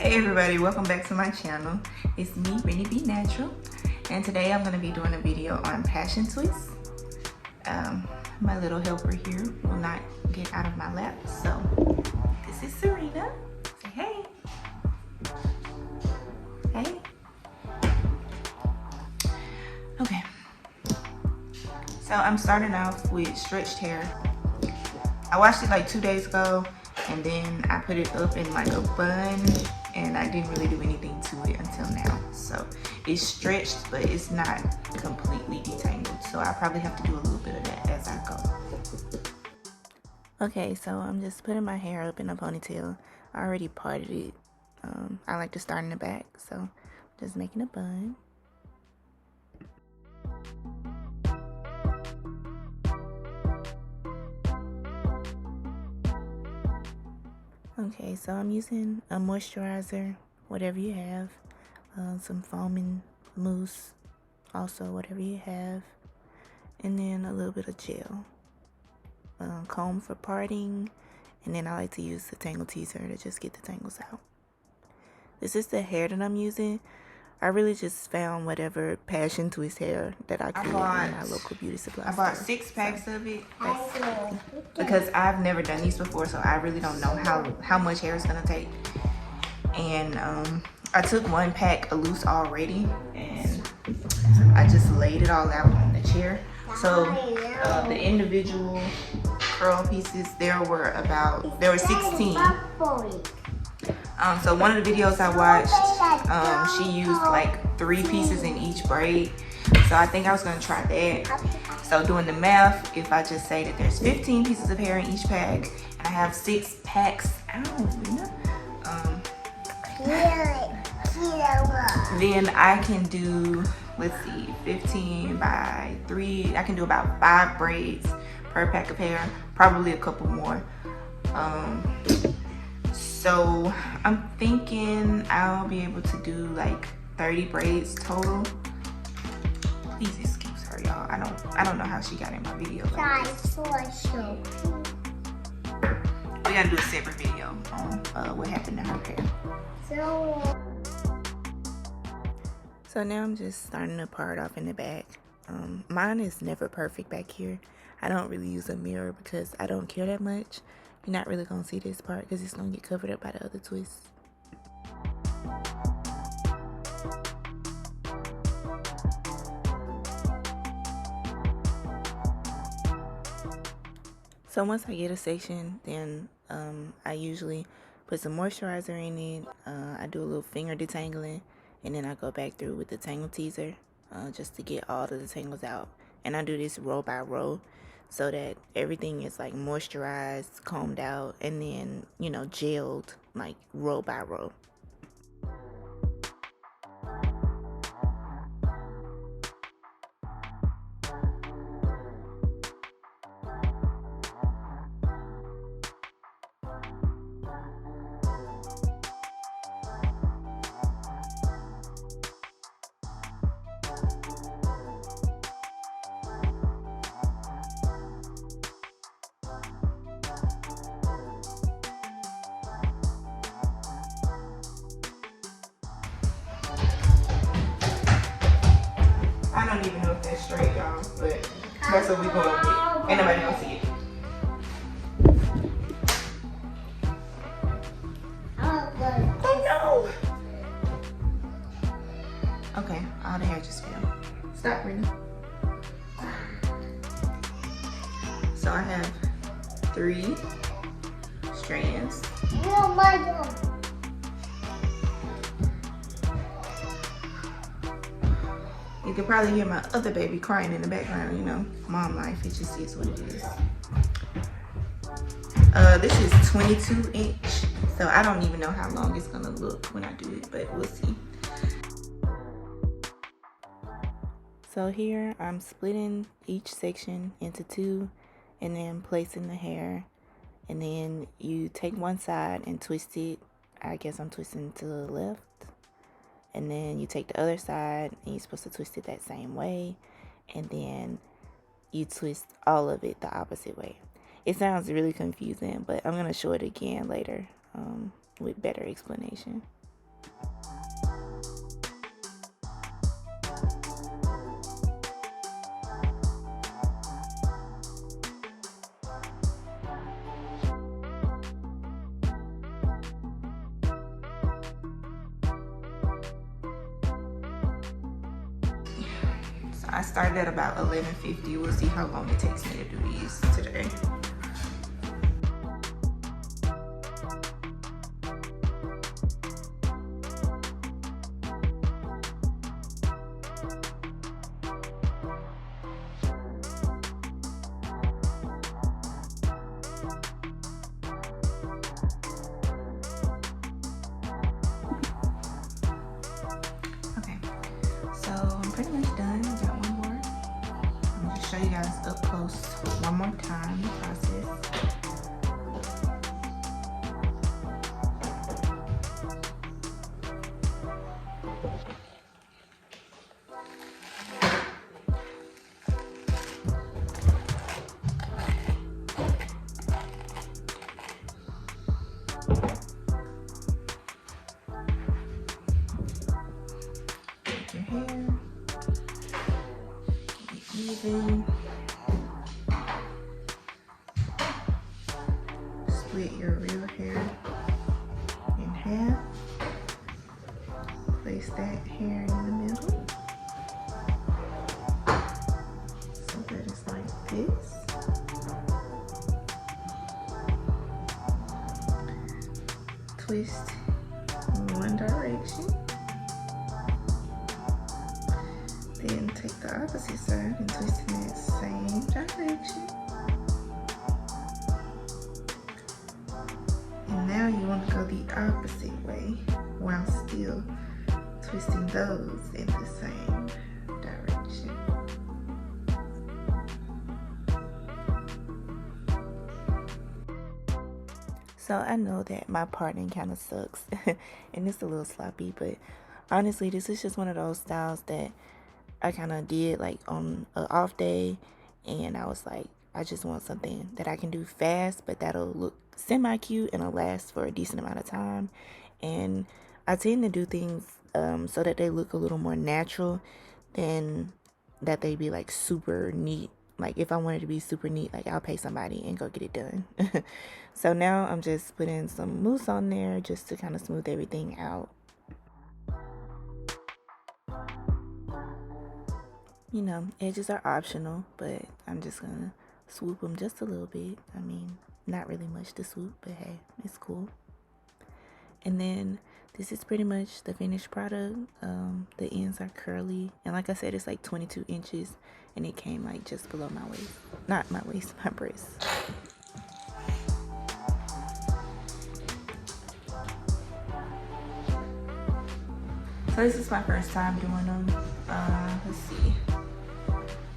Hey everybody, welcome back to my channel. It's me, Rennie B Natural, and today I'm going to be doing a video on passion twists. My little helper here will not get out of my lap, so this is Serena. Say hey. Hey. Okay. So I'm starting off with stretched hair. I washed it like 2 days ago, and then I put it up in like a bun, and I didn't really do anything to it until now. So it's stretched, but it's not completely detangled. So I probably have to do a little bit of that as I go. Okay, so I'm just putting my hair up in a ponytail. I already parted it. I like to start in the back, so just making a bun. Okay, so I'm using a moisturizer, whatever you have, some foaming mousse, also whatever you have, and then a little bit of gel. Comb for parting, and then I like to use the tangle teaser to just get the tangles out. This is the hair that I'm using. I really just found whatever passion twist hair that I could in my local beauty supply store. I bought 6 packs of it because I've never done these before, so I really don't know how much hair it's gonna take. And I took 1 pack of loose already, and I just laid it all out on the chair. So the individual curl pieces, there were 16. So one of the videos I watched, she used like 3 pieces in each braid. So I think I was gonna try that. So doing the math, if I just say that there's 15 pieces of hair in each pack, and I have 6 packs, then I can do, let's see, 15 by 3, I can do about 5 braids per pack of hair, probably a couple more. So I'm thinking I'll be able to do like 30 braids total. Please excuse her, y'all. I don't know how she got in my video. We gotta do a separate video on what happened to her hair. So now I'm just starting to part off in the back. Mine is never perfect back here. I don't really use a mirror because I don't care that much. You're not really gonna see this part because it's gonna get covered up by the other twists. So once I get a section, then I usually put some moisturizer in it. I do a little finger detangling, and then I go back through with the tangle teaser just to get all of the tangles out. And I do this row by row so that everything is like moisturized, combed out, and then, you know, gelled like row by row. I don't even know if that's straight, y'all, but that's what we going with. Ain't nobody gonna see it. Oh no! Okay, all the hair just fell. Stop, Brittany. So I have 3 strands. You can probably hear my other baby crying in the background, you know, mom life, it just is what it is. This is 22 inch, so I don't even know how long it's gonna look when I do it, but we'll see. So here I'm splitting each section into 2 and then placing the hair, and then you take one side and twist it. I guess I'm twisting to the left. And then you take the other side and you're supposed to twist it that same way, and then you twist all of it the opposite way. It sounds really confusing, but I'm gonna show it again later with better explanation. So I started at about 11:50. We'll see how long it takes me to do these today. So I'm pretty much done. I got one more. I'm gonna just show you guys up close one more time the process. Your hair even. Split your real hair in half. Place that hair in the middle so that it's like this. Twist in one direction. Then take the opposite side and twist in that same direction. And now you want to go the opposite way while still twisting those in the same direction. So I know that my parting kind of sucks and it's a little sloppy, but honestly, this is just one of those styles that I kind of did like on an off day, and I was like, I just want something that I can do fast, but that'll look semi-cute and it'll last for a decent amount of time. And I tend to do things so that they look a little more natural than that they be like super neat. Like if I wanted to be super neat, like I'll pay somebody and go get it done. So now I'm just putting some mousse on there just to kind of smooth everything out. You know, edges are optional, but I'm just gonna swoop them just a little bit. I mean, not really much to swoop, but hey, it's cool. And then this is pretty much the finished product. The ends are curly, and like I said, it's like 22 inches, and it came like just below my waist. Not my waist, my breast. So this is my first time doing them. Let's see.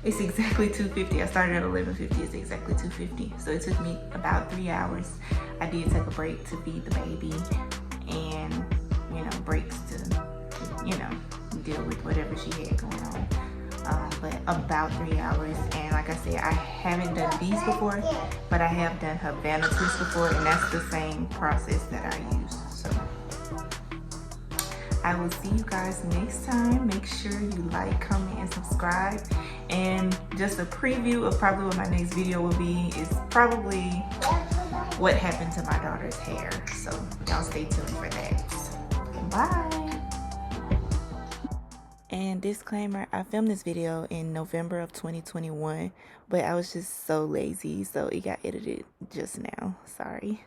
It's exactly 2:50. I started at 11:50. It's exactly 2:50. So it took me about 3 hours. I did take a break to feed the baby, and you know, breaks to you know, deal with whatever she had going on. But about 3 hours. And like I said, I haven't done these before, but I have done Havana twist before, and that's the same process that I used. So I will see you guys next time. Make sure you like, comment, and subscribe. And just a preview of probably what my next video will be is probably what happened to my daughter's hair. So y'all stay tuned for that. Bye. And disclaimer, I filmed this video in November of 2021, but I was just so lazy, so it got edited just now. Sorry.